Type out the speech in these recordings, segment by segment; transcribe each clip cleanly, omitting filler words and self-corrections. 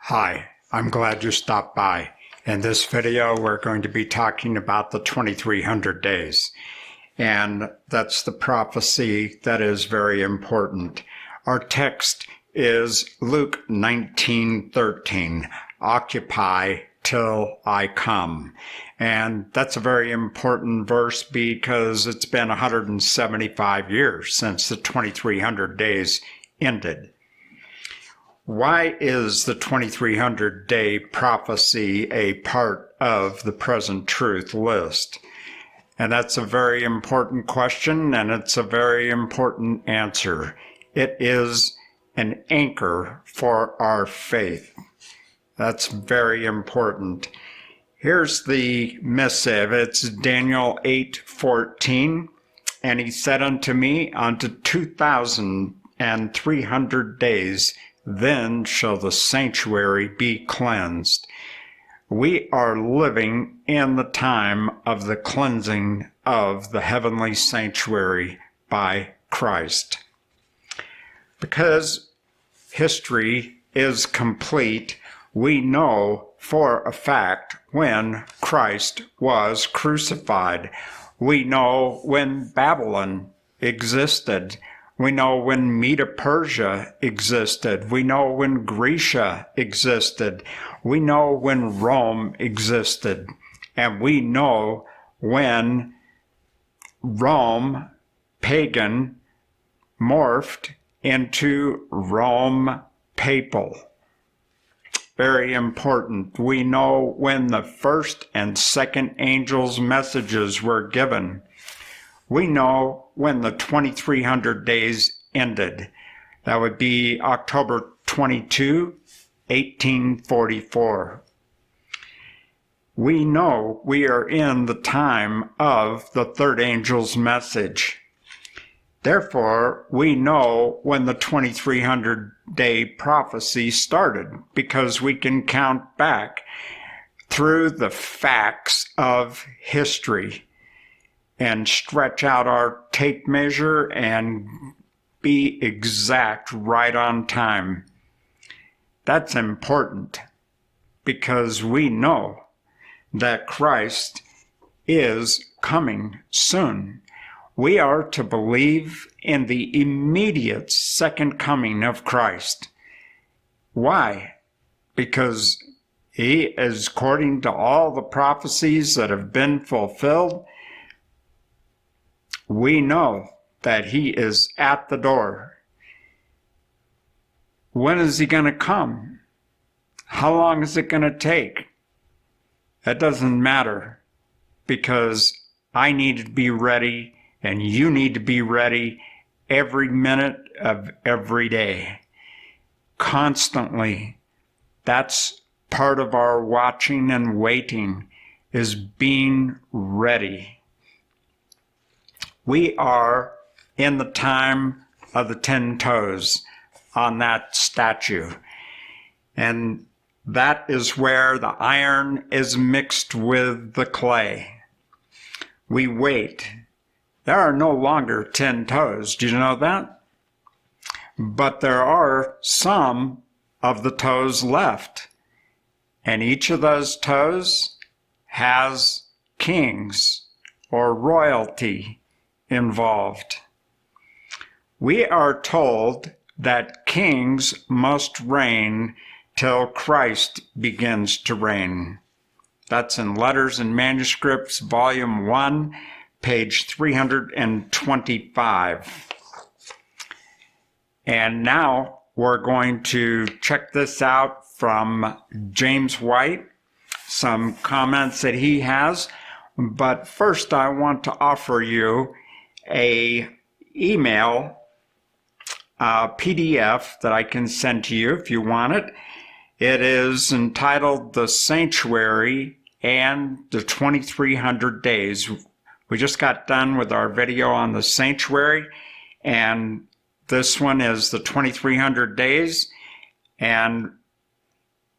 Hi, I'm glad you stopped by. In this video, we're going to be talking about the 2300 days. And that's the prophecy that is very important. Our text is Luke 19:13, occupy till I come. And that's a very important verse because it's been 175 years since the 2300 days ended. Why is the 2300-day prophecy a part of the present truth list? And that's a very important question, and it's a very important answer. It is an anchor for our faith. That's very important. Here's the missive. It's Daniel 8:14. And he said unto me, unto 2,300 days, then shall the sanctuary be cleansed. We are living in the time of the cleansing of the heavenly sanctuary by Christ. Because history is complete, we know for a fact when Christ was crucified. We know when Babylon existed. We know when Media Persia existed. We know when Grecia existed. We know when Rome existed. And we know when Rome, Pagan, morphed into Rome, Papal. Very important. We know when the first and second angels' messages were given. We know when the 2300 days ended. That would be October 22, 1844. We know we are in the time of the third angel's message. Therefore, we know when the 2300-day prophecy started because we can count back through the facts of history and stretch out our tape measure and be exact right on time. That's important because we know that Christ is coming soon. We are to believe in the immediate second coming of Christ. Why? Because he is, according to all the prophecies that have been fulfilled, we know that he is at the door. When is he going to come? How long is it going to take? That doesn't matter because I need to be ready and you need to be ready every minute of every day. Constantly. That's part of our watching and waiting, is being ready. We are in the time of the 10 toes on that statue. And that is where the iron is mixed with the clay. We wait. There are no longer 10 toes. Do you know that? But there are some of the toes left. And each of those toes has kings or royalty involved. We are told that kings must reign till Christ begins to reign. That's in Letters and Manuscripts, Volume 1, page 325. And now we're going to check this out from James White, some comments that he has. But first I want to offer you a email PDF that I can send to you if you want it. It is entitled The Sanctuary and the 2300 Days. We just got done with our video on the sanctuary, and this one is the 2300 days. And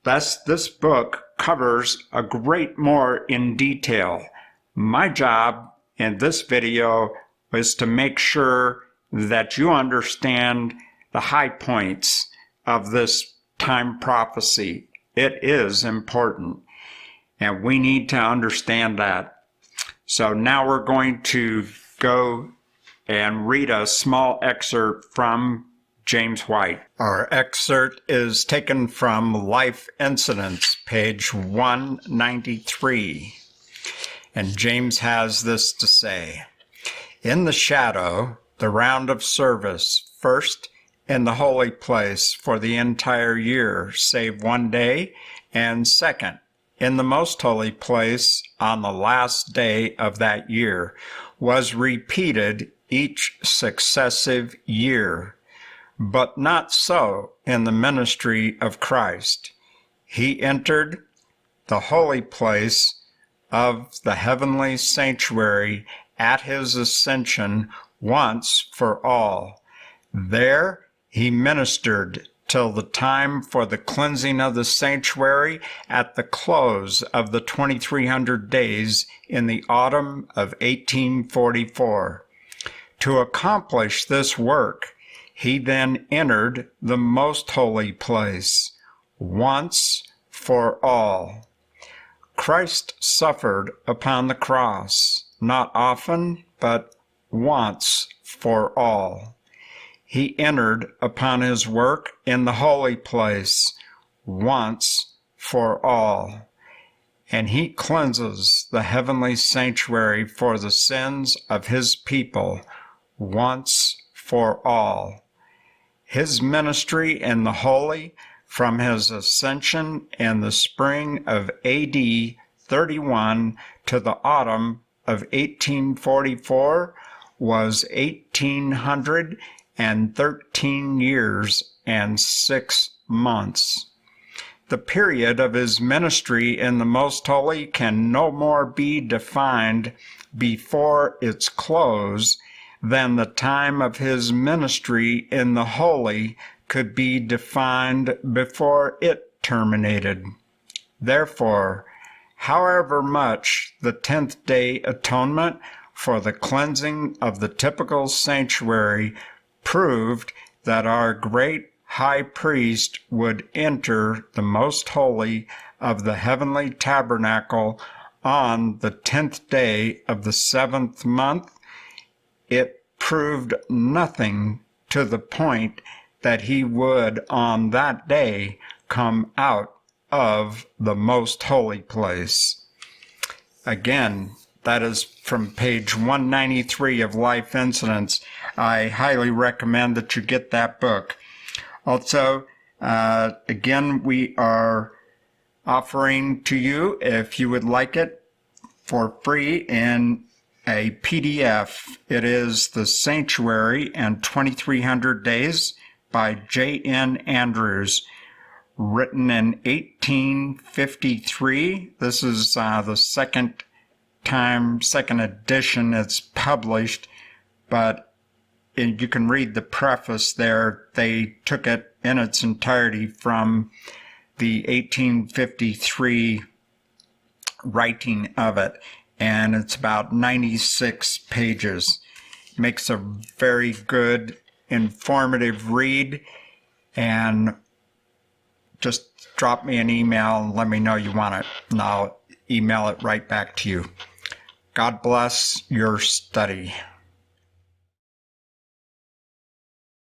this book covers a great more in detail. My job in this video is to make sure that you understand the high points of this time prophecy It is important, and we need to understand that. So now we're going to go and read a small excerpt from James White. Our excerpt is taken from Life Incidents, page 193. And James has this to say: "In the shadow, the round of service, first in the holy place for the entire year, save one day, and second, in the most holy place on the last day of that year, was repeated each successive year. But not so in the ministry of Christ. He entered the holy place of the heavenly sanctuary at his ascension once for all. There he ministered till the time for the cleansing of the sanctuary at the close of the 2300 days in the autumn of 1844. To accomplish this work, he then entered the most holy place, once for all. Christ suffered upon the cross, not often, but once for all. He entered upon his work in the holy place, once for all. And he cleanses the heavenly sanctuary for the sins of his people, once for all. His ministry in the holy, from his ascension in the spring of AD 31 to the autumn of 1844, was 1813 years and 6 months. The period of his ministry in the most holy can no more be defined before its close than the time of his ministry in the holy could be defined before it terminated. Therefore, however much the 10th day atonement for the cleansing of the typical sanctuary proved that our great high priest would enter the most holy of the heavenly tabernacle on the 10th day of the 7th month, it proved nothing to the point that he would on that day come out of the most holy place." Again, that is from page 193 of Life Incidents. I highly recommend that you get that book. Also, again, we are offering to you, if you would like it, for free in a PDF. It is The Sanctuary and 2300 Days by J.N. Andrews, written in 1853. This is the second edition it's published, but you can read the preface there. They took it in its entirety from the 1853 writing of it, and it's about 96 pages. Makes a very good, informative read, and just drop me an email and let me know you want it, and I'll email it right back to you. God bless your study.